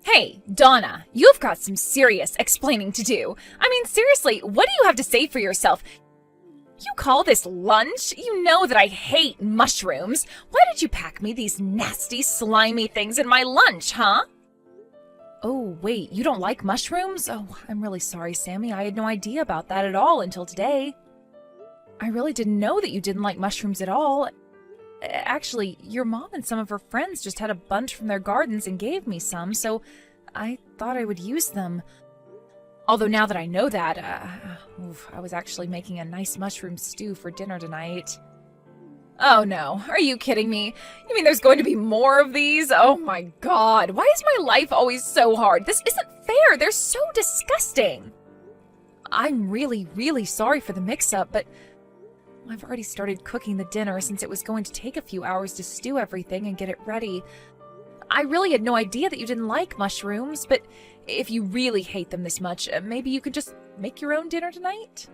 Hey, Donna, you've got some serious explaining to do. I mean, seriously, what do you have to say for yourself? You call this lunch? You know that I hate mushrooms. Why did you pack me these nasty, slimy things in my lunch, huh? Oh, wait, you don't like mushrooms? Oh, I'm really sorry, Sammy. I had no idea about that at all until today. I really didn't know that you didn't like mushrooms at all. Actually, your mom and some of her friends just had a bunch from their gardens and gave me some, so I thought I would use them. Although now that I know that, I was actually making a nice mushroom stew for dinner tonight. Oh no, are you kidding me? You mean there's going to be more of these? Oh my god, why is my life always so hard? This isn't fair, they're so disgusting. I'm really, really sorry for the mix-up, but I've already started cooking the dinner since it was going to take a few hours to stew everything and get it ready. I really had no idea that you didn't like mushrooms, but if you really hate them this much, maybe you could just make your own dinner tonight?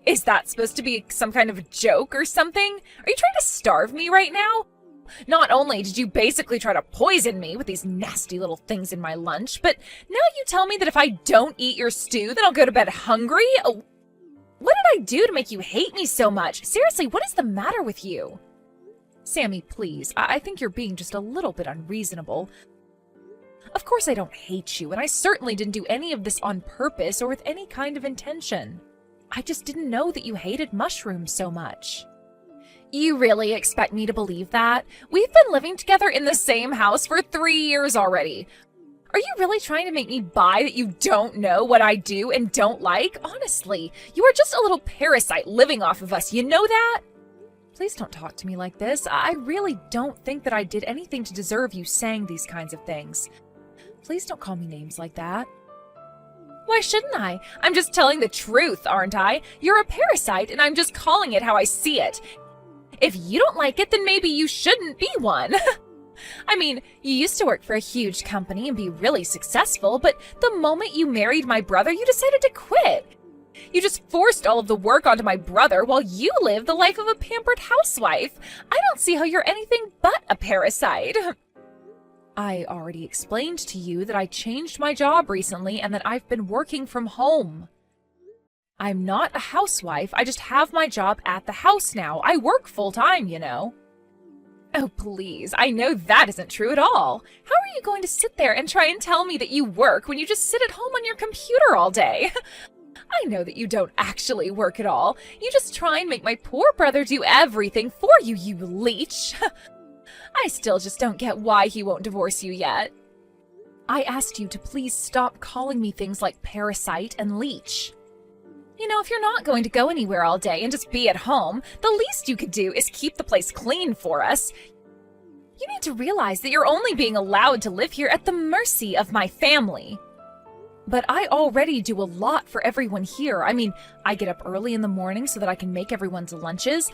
Is that supposed to be some kind of a joke or something? Are you trying to starve me right now? Not only did you basically try to poison me with these nasty little things in my lunch, but now you tell me that if I don't eat your stew, then I'll go to bed hungry? Oh, what did I do to make you hate me so much? Seriously, what is the matter with you? Sammy, please, I think you're being just a little bit unreasonable. Of course I don't hate you, and I certainly didn't do any of this on purpose or with any kind of intention. I just didn't know that you hated mushrooms so much. You really expect me to believe that? We've been living together in the same house for 3 years already. Are you really trying to make me buy that you don't know what I do and don't like? Honestly, you are just a little parasite living off of us, you know that? Please don't talk to me like this. I really don't think that I did anything to deserve you saying these kinds of things. Please don't call me names like that. Why shouldn't I? I'm just telling the truth, aren't I? You're a parasite, and I'm just calling it how I see it. If you don't like it, then maybe you shouldn't be one. I mean, you used to work for a huge company and be really successful, but the moment you married my brother, you decided to quit. You just forced all of the work onto my brother while you live the life of a pampered housewife. I don't see how you're anything but a parasite. I already explained to you that I changed my job recently and that I've been working from home. I'm not a housewife, I just have my job at the house now. I work full-time, you know. Oh, please, I know that isn't true at all. How are you going to sit there and try and tell me that you work when you just sit at home on your computer all day? I know that you don't actually work at all. You just try and make my poor brother do everything for you, you leech. I still just don't get why he won't divorce you yet. I asked you to please stop calling me things like parasite and leech. You know, if you're not going to go anywhere all day and just be at home, the least you could do is keep the place clean for us. You need to realize that you're only being allowed to live here at the mercy of my family. But I already do a lot for everyone here. I mean, I get up early in the morning so that I can make everyone's lunches.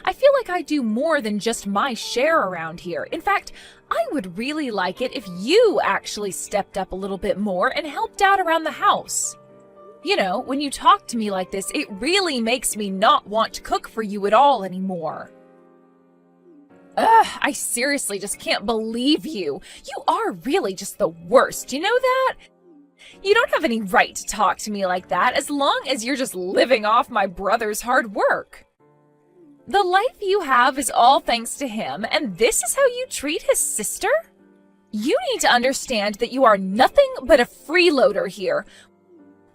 I feel like I do more than just my share around here. In fact, I would really like it if you actually stepped up a little bit more and helped out around the house. You know, when you talk to me like this, it really makes me not want to cook for you at all anymore. Ugh, I seriously just can't believe you. You are really just the worst, you know that? You don't have any right to talk to me like that as long as you're just living off my brother's hard work. The life you have is all thanks to him, and this is how you treat his sister? You need to understand that you are nothing but a freeloader here.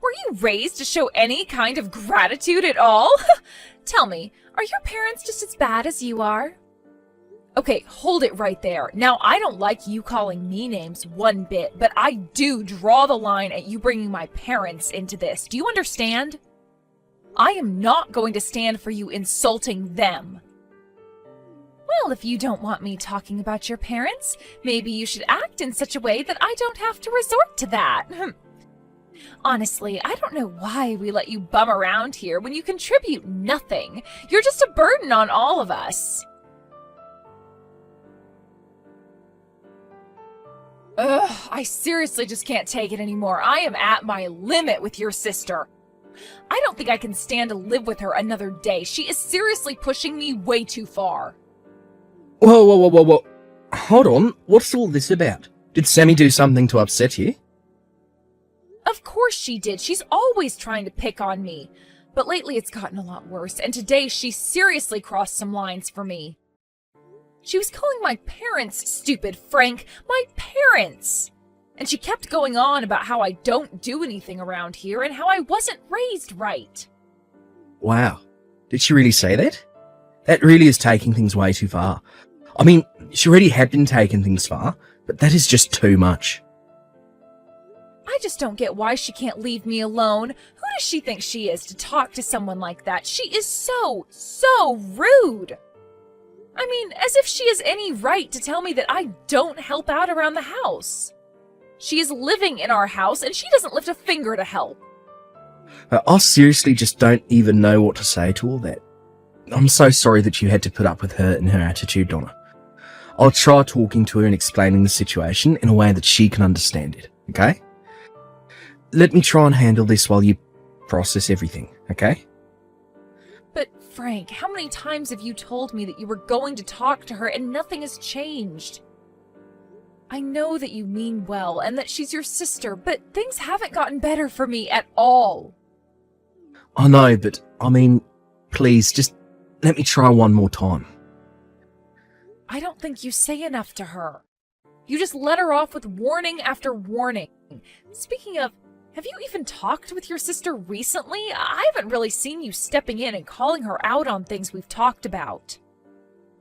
Were you raised to show any kind of gratitude at all? Tell me, are your parents just as bad as you are? Okay, hold it right there. Now, I don't like you calling me names one bit, but I do draw the line at you bringing my parents into this. Do you understand? I am not going to stand for you insulting them. Well, if you don't want me talking about your parents, maybe you should act in such a way that I don't have to resort to that. Honestly, I don't know why we let you bum around here when you contribute nothing. You're just a burden on all of us. Ugh, I seriously just can't take it anymore. I am at my limit with your sister. I don't think I can stand to live with her another day. She is seriously pushing me way too far. Whoa. Hold on. What's all this about? Did Sammy do something to upset you? Of course she did. She's always trying to pick on me. But lately it's gotten a lot worse, and today she seriously crossed some lines for me. She was calling my parents stupid, Frank. My parents! And she kept going on about how I don't do anything around here and how I wasn't raised right. Wow. Did she really say that? That really is taking things way too far. I mean, she already had been taking things far, but that is just too much. I just don't get why she can't leave me alone. Who does she think she is to talk to someone like that? She is so rude. I mean, as if she has any right to tell me that I don't help out around the house. She is living in our house and she doesn't lift a finger to help. I seriously just don't even know what to say to all that. I'm so sorry that you had to put up with her and her attitude, Donna. I'll try talking to her and explaining the situation in a way that she can understand it, okay? Let me try and handle this while you process everything, okay? But Frank, how many times have you told me that you were going to talk to her and nothing has changed? I know that you mean well and that she's your sister, but things haven't gotten better for me at all. I know, but I mean, please, just let me try one more time. I don't think you say enough to her. You just let her off with warning after warning. Speaking of, have you even talked with your sister recently? I haven't really seen you stepping in and calling her out on things we've talked about.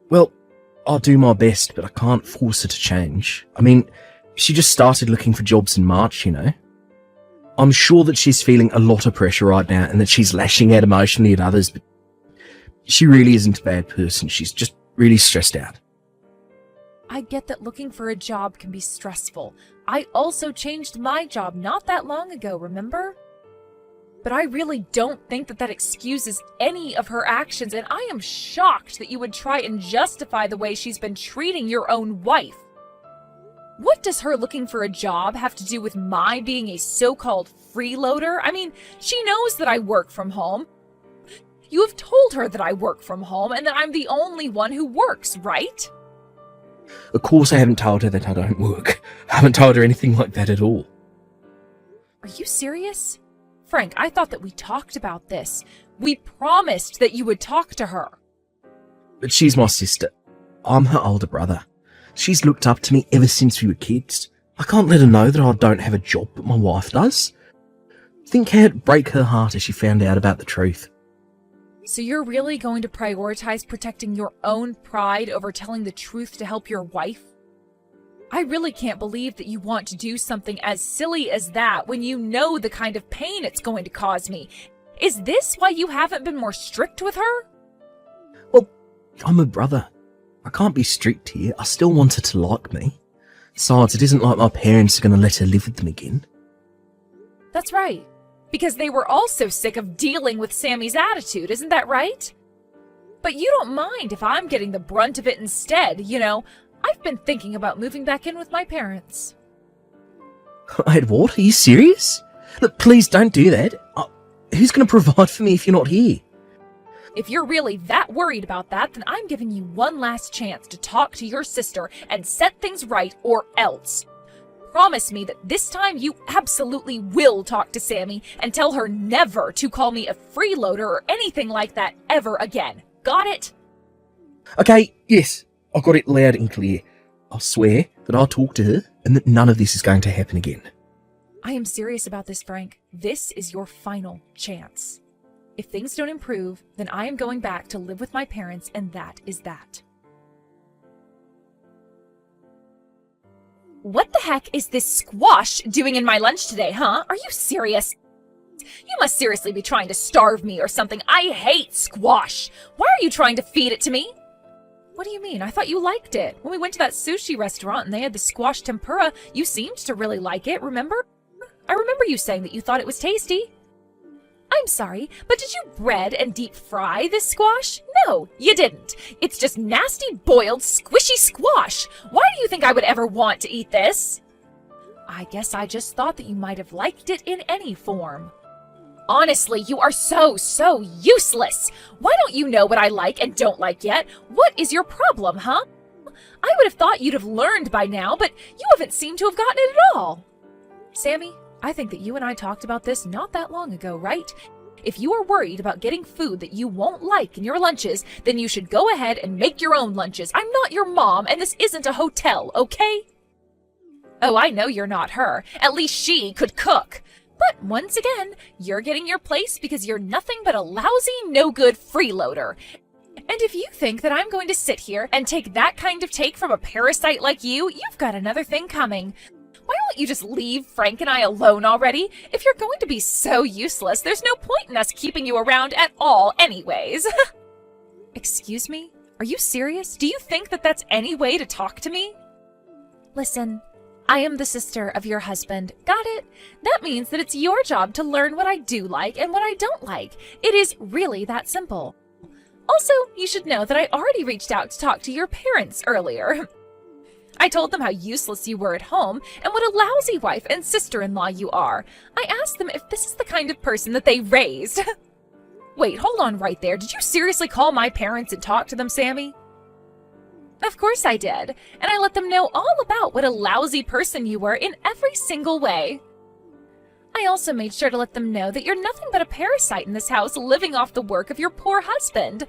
Well, I'll do my best, but I can't force her to change. I mean, she just started looking for jobs in March, you know. I'm sure that she's feeling a lot of pressure right now and that she's lashing out emotionally at others, but she really isn't a bad person. She's just really stressed out. I get that looking for a job can be stressful. I also changed my job not that long ago, remember? But I really don't think that that excuses any of her actions, and I am shocked that you would try and justify the way she's been treating your own wife. What does her looking for a job have to do with my being a so-called freeloader? I mean, she knows that I work from home. You have told her that I work from home and that I'm the only one who works, right? Of course I haven't told her that I don't work. I haven't told her anything like that at all. Are you serious? Frank, I thought that we talked about this. We promised that you would talk to her. But she's my sister. I'm her older brother. She's looked up to me ever since we were kids. I can't let her know that I don't have a job, but my wife does. Think how it'd break her heart if she found out about the truth. So you're really going to prioritize protecting your own pride over telling the truth to help your wife? I really can't believe that you want to do something as silly as that when you know the kind of pain it's going to cause me. Is this why you haven't been more strict with her? Well, I'm a brother. I can't be strict here. I still want her to like me. Besides, it isn't like my parents are going to let her live with them again. That's right. Because they were also sick of dealing with Sammy's attitude, isn't that right? But you don't mind if I'm getting the brunt of it instead, you know. I've been thinking about moving back in with my parents. Wait, what? Are you serious? Look, please don't do that. Who's going to provide for me if you're not here? If you're really that worried about that, then I'm giving you one last chance to talk to your sister and set things right, or else. Promise me that this time you absolutely will talk to Sammy and tell her never to call me a freeloader or anything like that ever again. Got it? Okay, yes. I got it loud and clear. I'll swear that I'll talk to her and that none of this is going to happen again. I am serious about this, Frank. This is your final chance. If things don't improve, then I am going back to live with my parents, and that is that. What the heck is this squash doing in my lunch today, huh? Are you serious? You must seriously be trying to starve me or something. I hate squash. Why are you trying to feed it to me? What do you mean? I thought you liked it. When we went to that sushi restaurant and they had the squash tempura, you seemed to really like it, remember? I remember you saying that you thought it was tasty. I'm sorry, but did you bread and deep fry this squash? No, you didn't. It's just nasty, boiled, squishy squash. Why do you think I would ever want to eat this? I guess I just thought that you might have liked it in any form. Honestly, you are so useless. Why don't you know what I like and don't like yet? What is your problem, huh? I would have thought you'd have learned by now, but you haven't seemed to have gotten it at all. Sammy, I think that you and I talked about this not that long ago, right? If you are worried about getting food that you won't like in your lunches, then you should go ahead and make your own lunches. I'm not your mom, and this isn't a hotel, okay? Oh, I know you're not her. At least she could cook. But once again, you're getting your place because you're nothing but a lousy, no-good freeloader. And if you think that I'm going to sit here and take that kind of take from a parasite like you, you've got another thing coming. Why won't you just leave Frank and I alone already? If you're going to be so useless, there's no point in us keeping you around at all anyways. Excuse me? Are you serious? Do you think that that's any way to talk to me? Listen, I am the sister of your husband. Got it? That means that it's your job to learn what I do like and what I don't like. It is really that simple. Also, you should know that I already reached out to talk to your parents earlier. I told them how useless you were at home and what a lousy wife and sister-in-law you are. I asked them if this is the kind of person that they raised. Wait, hold on right there. Did you seriously call my parents and talk to them, Sammy? Of course I did, and I let them know all about what a lousy person you were in every single way. I also made sure to let them know that you're nothing but a parasite in this house living off the work of your poor husband.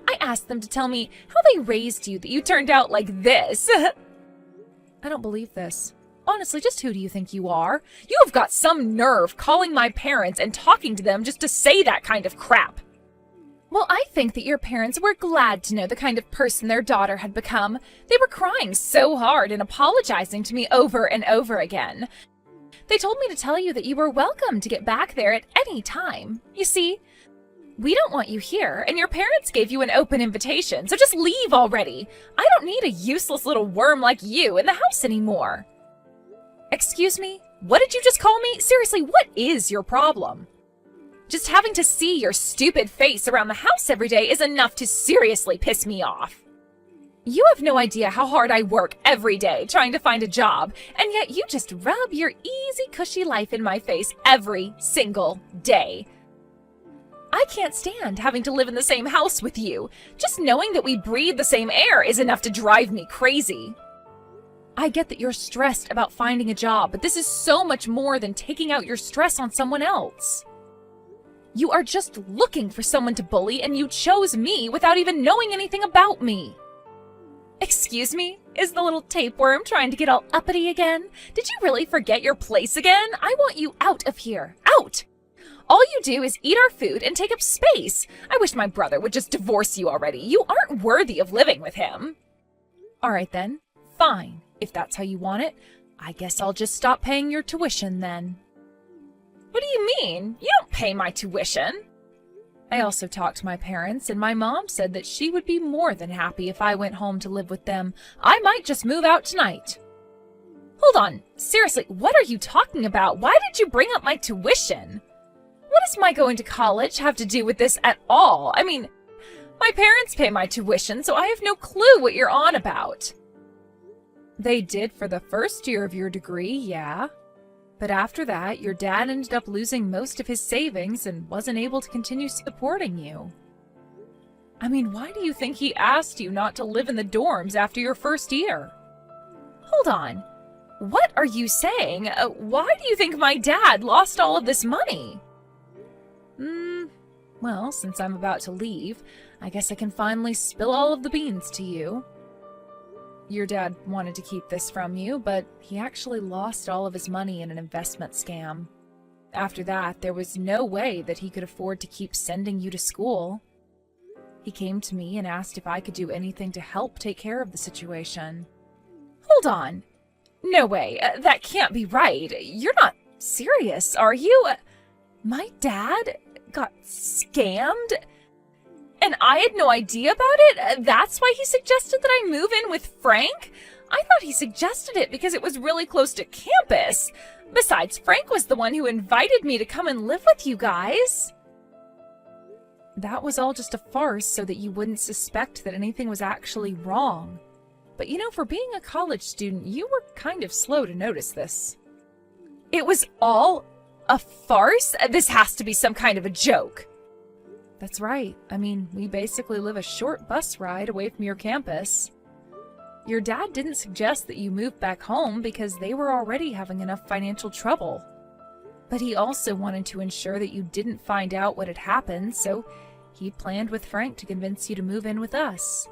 I asked them to tell me how they raised you that you turned out like this. I don't believe this. Honestly, just who do you think you are? You have got some nerve calling my parents and talking to them just to say that kind of crap. Well, I think that your parents were glad to know the kind of person their daughter had become. They were crying so hard and apologizing to me over and over again. They told me to tell you that you were welcome to get back there at any time. You see, we don't want you here, and your parents gave you an open invitation, so just leave already. I don't need a useless little worm like you in the house anymore. Excuse me? What did you just call me? Seriously, what is your problem? Just having to see your stupid face around the house every day is enough to seriously piss me off. You have no idea how hard I work every day trying to find a job, and yet you just rub your easy, cushy life in my face every single day. I can't stand having to live in the same house with you. Just knowing that we breathe the same air is enough to drive me crazy. I get that you're stressed about finding a job, but this is so much more than taking out your stress on someone else. You are just looking for someone to bully, and you chose me without even knowing anything about me. Excuse me? Is the little tapeworm trying to get all uppity again? Did you really forget your place again? I want you out of here. Out! All you do is eat our food and take up space. I wish my brother would just divorce you already. You aren't worthy of living with him. All right then. Fine. If that's how you want it, I guess I'll just stop paying your tuition then. What do you mean? You don't pay my tuition. I also talked to my parents, and my mom said that she would be more than happy if I went home to live with them. I might just move out tonight. Hold on. Seriously, what are you talking about? Why did you bring up my tuition? What does my going to college have to do with this at all? I mean, my parents pay my tuition, so I have no clue what you're on about. They did for the first year of your degree, yeah. But after that, your dad ended up losing most of his savings and wasn't able to continue supporting you. I mean, why do you think he asked you not to live in the dorms after your first year? Hold on. What are you saying? Why do you think my dad lost all of this money? Well, since I'm about to leave, I guess I can finally spill all of the beans to you. Your dad wanted to keep this from you, but he actually lost all of his money in an investment scam. After that, there was no way that he could afford to keep sending you to school. He came to me and asked if I could do anything to help take care of the situation. Hold on. No way. That can't be right. You're not serious, are you? My dad got scammed? And I had no idea about it? That's why he suggested that I move in with Frank? I thought he suggested it because it was really close to campus. Besides, Frank was the one who invited me to come and live with you guys. That was all just a farce so that you wouldn't suspect that anything was actually wrong. But you know, for being a college student, you were kind of slow to notice this. It was all a farce? This has to be some kind of a joke. That's right. I mean, we basically live a short bus ride away from your campus. Your dad didn't suggest that you move back home because they were already having enough financial trouble. But he also wanted to ensure that you didn't find out what had happened, so he planned with Frank to convince you to move in with us.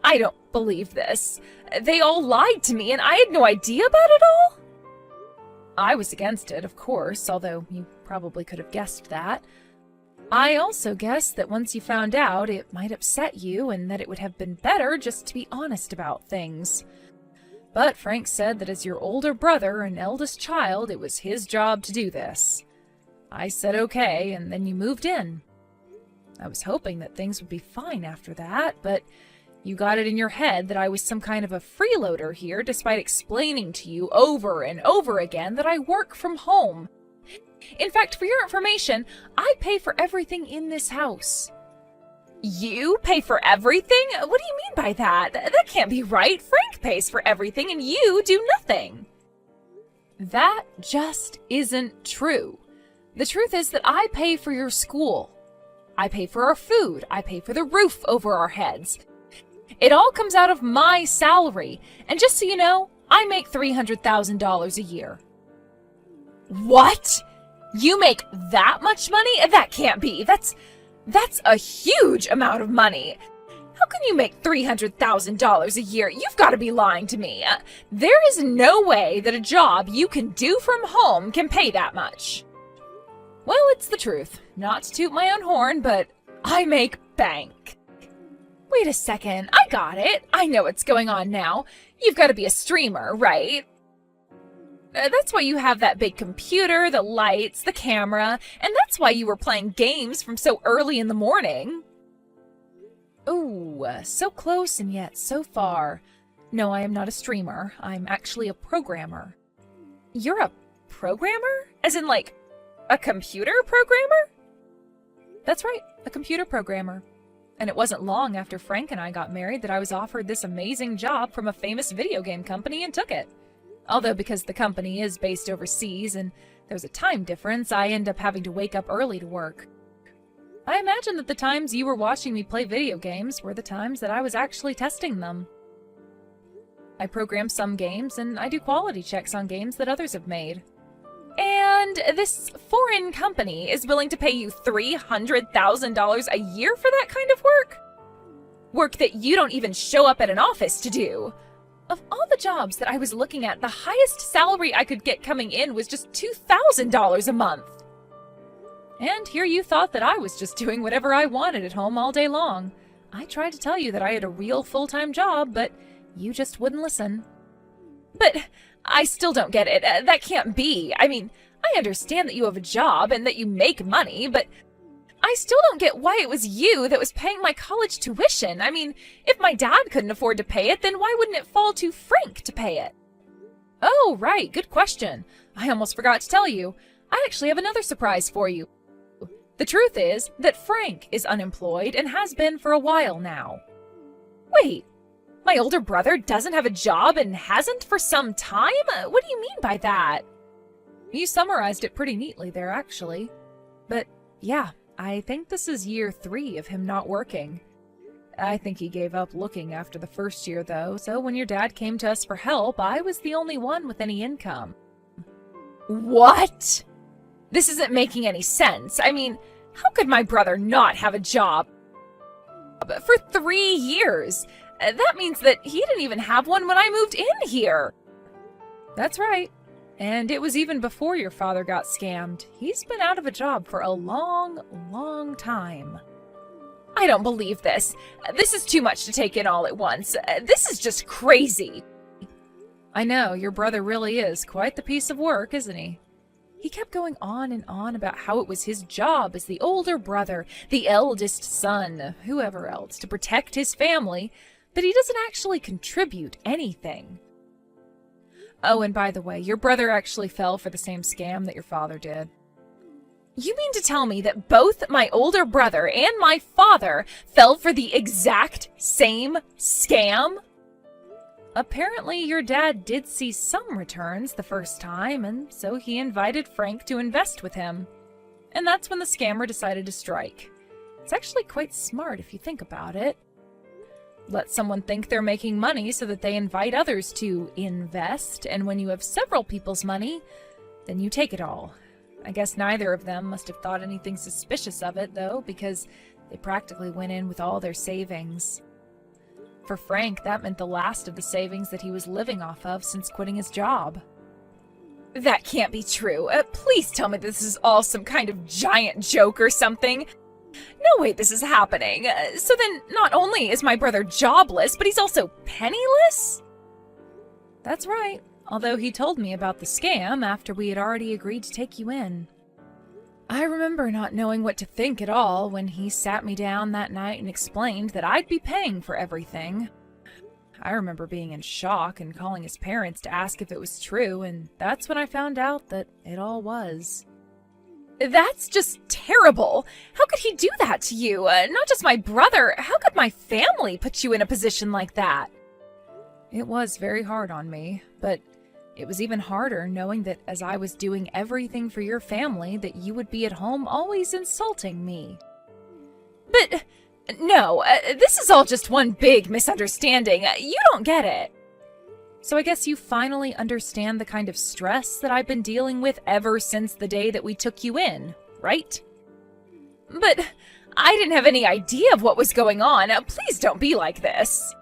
I don't believe this. They all lied to me and I had no idea about it all? I was against it, of course, although you probably could have guessed that. I also guessed that once you found out, it might upset you and that it would have been better just to be honest about things. But Frank said that as your older brother and eldest child, it was his job to do this. I said okay, and then you moved in. I was hoping that things would be fine after that, but you got it in your head that I was some kind of a freeloader here, despite explaining to you over and over again that I work from home. In fact, for your information, I pay for everything in this house. You pay for everything? What do you mean by that? That can't be right. Frank pays for everything and you do nothing. That just isn't true. The truth is that I pay for your school. I pay for our food. I pay for the roof over our heads. It all comes out of my salary. And just so you know, I make $300,000 a year. What? You make that much money? That can't be. That's a huge amount of money. How can you make $300,000 a year? You've got to be lying to me. There is no way that a job you can do from home can pay that much. Well, it's the truth. Not to toot my own horn, but I make bank. Wait a second. I got it. I know what's going on now. You've got to be a streamer, right? That's why you have that big computer, the lights, the camera, and that's why you were playing games from so early in the morning. Ooh, so close and yet so far. No, I am not a streamer. I'm actually a programmer. You're a programmer? As in, like, a computer programmer? That's right, a computer programmer. And it wasn't long after Frank and I got married that I was offered this amazing job from a famous video game company and took it. Although because the company is based overseas and there's a time difference, I end up having to wake up early to work. I imagine that the times you were watching me play video games were the times that I was actually testing them. I program some games and I do quality checks on games that others have made. And this foreign company is willing to pay you $300,000 a year for that kind of work? Work that you don't even show up at an office to do. Of all the jobs that I was looking at, the highest salary I could get coming in was just $2,000 a month. And here you thought that I was just doing whatever I wanted at home all day long. I tried to tell you that I had a real full-time job, but you just wouldn't listen. But I still don't get it. That can't be. I mean, I understand that you have a job and that you make money, but I still don't get why it was you that was paying my college tuition. I mean, if my dad couldn't afford to pay it, then why wouldn't it fall to Frank to pay it? Oh, right. Good question. I almost forgot to tell you. I actually have another surprise for you. The truth is that Frank is unemployed and has been for a while now. Wait, my older brother doesn't have a job and hasn't for some time? What do you mean by that? You summarized it pretty neatly there, actually. But yeah, I think this is year 3 of him not working. I think he gave up looking after the first year, though, so when your dad came to us for help, I was the only one with any income. What? This isn't making any sense. I mean, how could my brother not have a job for 3 years? That means that he didn't even have one when I moved in here. That's right. And it was even before your father got scammed. He's been out of a job for a long, long time. I don't believe this. This is too much to take in all at once. This is just crazy. I know, your brother really is quite the piece of work, isn't he? He kept going on and on about how it was his job as the older brother, the eldest son, whoever else, to protect his family, but he doesn't actually contribute anything. Oh, and by the way, your brother actually fell for the same scam that your father did. You mean to tell me that both my older brother and my father fell for the exact same scam? Apparently, your dad did see some returns the first time, and so he invited Frank to invest with him. And that's when the scammer decided to strike. It's actually quite smart if you think about it. Let someone think they're making money so that they invite others to invest, and when you have several people's money, then you take it all. I guess neither of them must have thought anything suspicious of it, though, because they practically went in with all their savings. For Frank, that meant the last of the savings that he was living off of since quitting his job. That can't be true. Please tell me this is all some kind of giant joke or something. No way this is happening. So then, not only is my brother jobless, but he's also penniless? That's right, although he told me about the scam after we had already agreed to take you in. I remember not knowing what to think at all when he sat me down that night and explained that I'd be paying for everything. I remember being in shock and calling his parents to ask if it was true, and that's when I found out that it all was. That's just terrible! How could he do that to you? Not just my brother, how could my family put you in a position like that? It was very hard on me, but it was even harder knowing that as I was doing everything for your family, that you would be at home always insulting me. But no, this is all just one big misunderstanding. You don't get it. So I guess you finally understand the kind of stress that I've been dealing with ever since the day that we took you in, right? But I didn't have any idea of what was going on. Please don't be like this.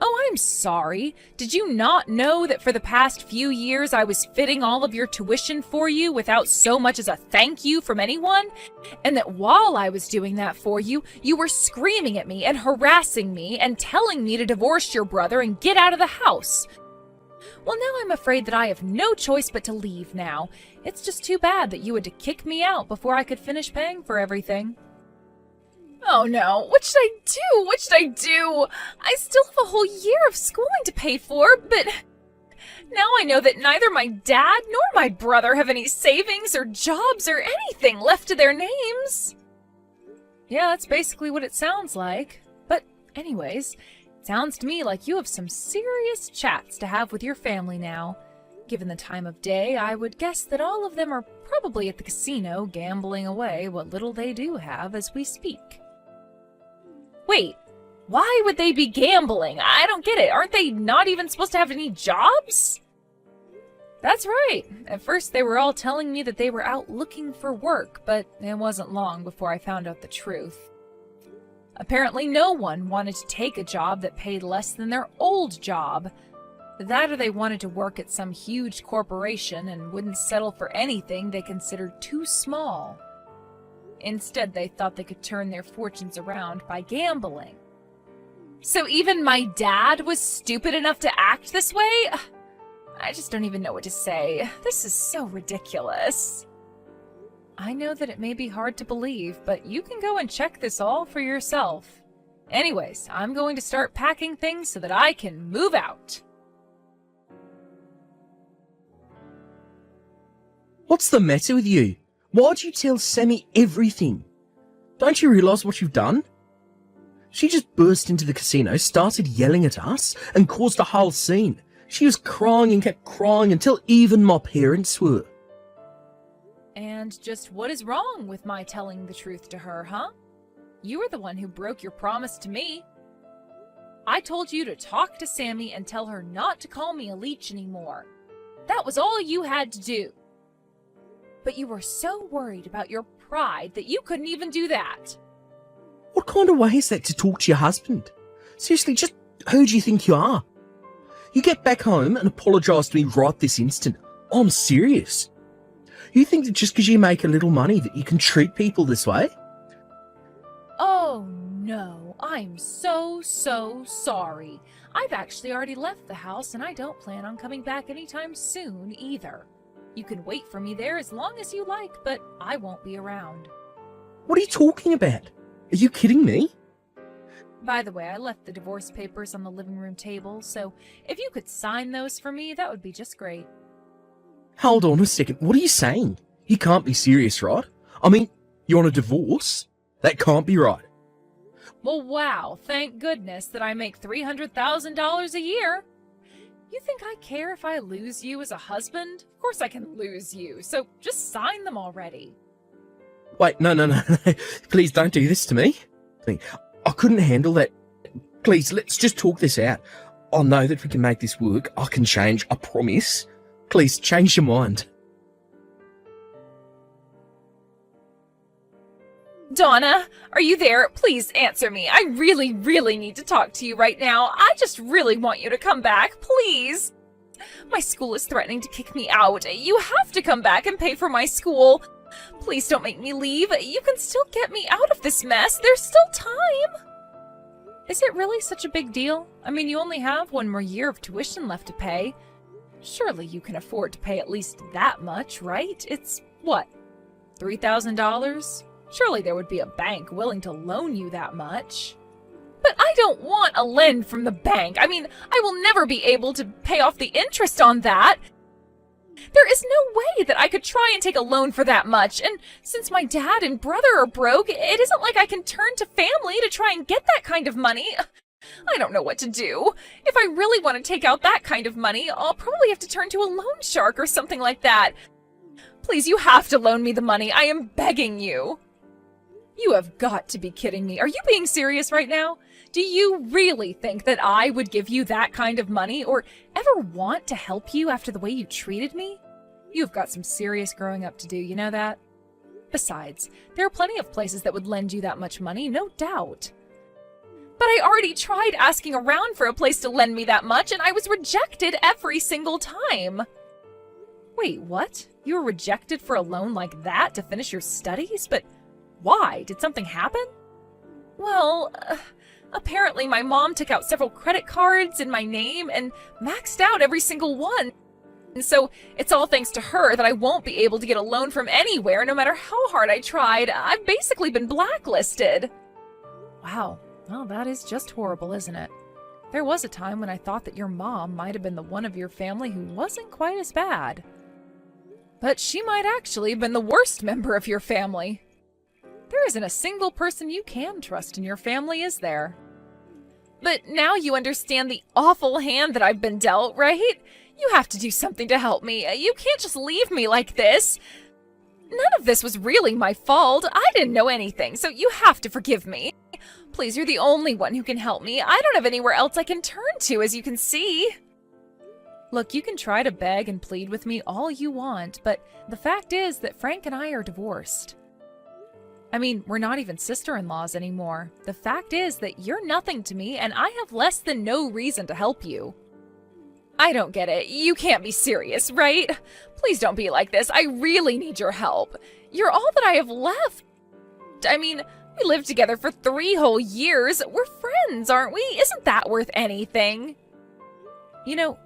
Oh, I'm sorry. Did you not know that for the past few years I was fitting all of your tuition for you without so much as a thank you from anyone? And that while I was doing that for you, you were screaming at me and harassing me and telling me to divorce your brother and get out of the house? Well, now I'm afraid that I have no choice but to leave now. It's just too bad that you had to kick me out before I could finish paying for everything. Oh no, what should I do? What should I do? I still have a whole year of schooling to pay for, but now I know that neither my dad nor my brother have any savings or jobs or anything left to their names. Yeah, that's basically what it sounds like. But anyways, it sounds to me like you have some serious chats to have with your family now. Given the time of day, I would guess that all of them are probably at the casino gambling away what little they do have as we speak. Wait, why would they be gambling? I don't get it. Aren't they not even supposed to have any jobs? That's right. At first they were all telling me that they were out looking for work, but it wasn't long before I found out the truth. Apparently no one wanted to take a job that paid less than their old job. That or they wanted to work at some huge corporation and wouldn't settle for anything they considered too small. Instead, they thought they could turn their fortunes around by gambling. So even my dad was stupid enough to act this way? I just don't even know what to say. This is so ridiculous. I know that it may be hard to believe, but you can go and check this all for yourself. Anyways, I'm going to start packing things so that I can move out. What's the matter with you? Why'd you tell Sammy everything? Don't you realise what you've done? She just burst into the casino, started yelling at us, and caused a whole scene. She was crying and kept crying until even my parents were. And just what is wrong with my telling the truth to her, huh? You were the one who broke your promise to me. I told you to talk to Sammy and tell her not to call me a leech anymore. That was all you had to do. But you were so worried about your pride that you couldn't even do that. What kind of way is that to talk to your husband? Seriously, just who do you think you are? You get back home and apologise to me right this instant. I'm serious. You think that just because you make a little money that you can treat people this way? Oh no, I'm so sorry. I've actually already left the house and I don't plan on coming back anytime soon either. You can wait for me there as long as you like, but I won't be around. What are you talking about? Are you kidding me? By the way, I left the divorce papers on the living room table, so if you could sign those for me, that would be just great. Hold on a second. What are you saying? You can't be serious, right? I mean, you want a divorce? That can't be right. Well, wow, thank goodness that I make $300,000 a year. You think I care if I lose you as a husband? Of course I can lose you, so just sign them already. Wait, no. Please don't do this to me. I couldn't handle that Please, let's just talk this out. I'll know that we can make this work. I can change, I promise. Please, change your mind. Donna, are you there? Please answer me. I really, really need to talk to you right now. I just really want you to come back, please. My school is threatening to kick me out. You have to come back and pay for my school. Please don't make me leave. You can still get me out of this mess. There's still time. Is it really such a big deal? I mean, you only have one more year of tuition left to pay. Surely you can afford to pay at least that much, right? It's, what, $3,000? Surely there would be a bank willing to loan you that much. But I don't want a lend from the bank. I mean, I will never be able to pay off the interest on that. There is no way that I could try and take a loan for that much. And since my dad and brother are broke, it isn't like I can turn to family to try and get that kind of money. I don't know what to do. If I really want to take out that kind of money, I'll probably have to turn to a loan shark or something like that. Please, you have to loan me the money. I am begging you. You have got to be kidding me. Are you being serious right now? Do you really think that I would give you that kind of money or ever want to help you after the way you treated me? You've got some serious growing up to do, you know that? Besides, there are plenty of places that would lend you that much money, no doubt. But I already tried asking around for a place to lend me that much, and I was rejected every single time. Wait, what? You were rejected for a loan like that to finish your studies? But why? Did something happen? Well, apparently my mom took out several credit cards in my name and maxed out every single one. And so it's all thanks to her that I won't be able to get a loan from anywhere no matter how hard I tried. I've basically been blacklisted. Wow. Well, that is just horrible, isn't it? There was a time when I thought that your mom might have been the one of your family who wasn't quite as bad. But she might actually have been the worst member of your family. There isn't a single person you can trust in your family, is there? But now you understand the awful hand that I've been dealt, right? You have to do something to help me. You can't just leave me like this. None of this was really my fault. I didn't know anything, so you have to forgive me. Please, you're the only one who can help me. I don't have anywhere else I can turn to, as you can see. Look, you can try to beg and plead with me all you want, but the fact is that Frank and I are divorced. I mean, we're not even sister-in-laws anymore. The fact is that you're nothing to me, and I have less than no reason to help you. I don't get it. You can't be serious, right? Please don't be like this. I really need your help. You're all that I have left. I mean, we lived together for 3 whole years. We're friends, aren't we? Isn't that worth anything? You know,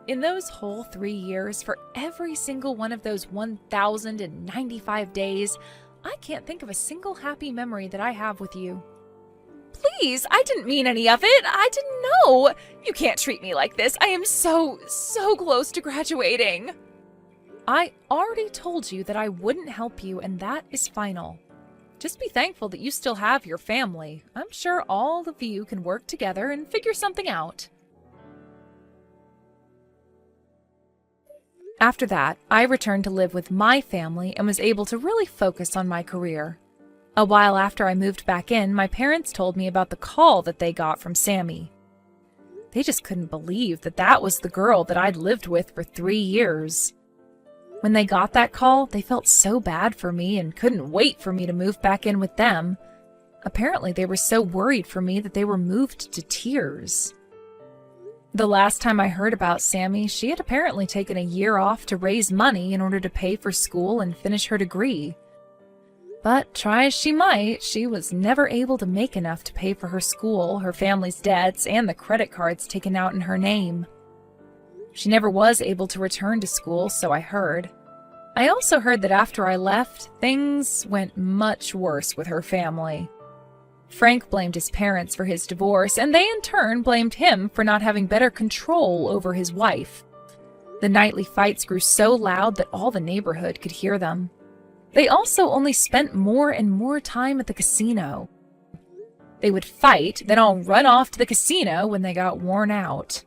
in those whole 3 years, for every single one of those 1,095 days, I can't think of a single happy memory that I have with you. Please, I didn't mean any of it. I didn't know. You can't treat me like this. I am so close to graduating. I already told you that I wouldn't help you, and that is final. Just be thankful that you still have your family. I'm sure all of you can work together and figure something out. After that, I returned to live with my family and was able to really focus on my career. A while after I moved back in, my parents told me about the call that they got from Sammy. They just couldn't believe that that was the girl that I'd lived with for 3 years. When they got that call, they felt so bad for me and couldn't wait for me to move back in with them. Apparently, they were so worried for me that they were moved to tears. The last time I heard about Sammy, she had apparently taken a year off to raise money in order to pay for school and finish her degree. But try as she might, she was never able to make enough to pay for her school, her family's debts, and the credit cards taken out in her name. She never was able to return to school, so I heard. I also heard that after I left, things went much worse with her family. Frank blamed his parents for his divorce, and they in turn blamed him for not having better control over his wife. The nightly fights grew so loud that all the neighborhood could hear them. They also only spent more and more time at the casino. They would fight, then all run off to the casino when they got worn out.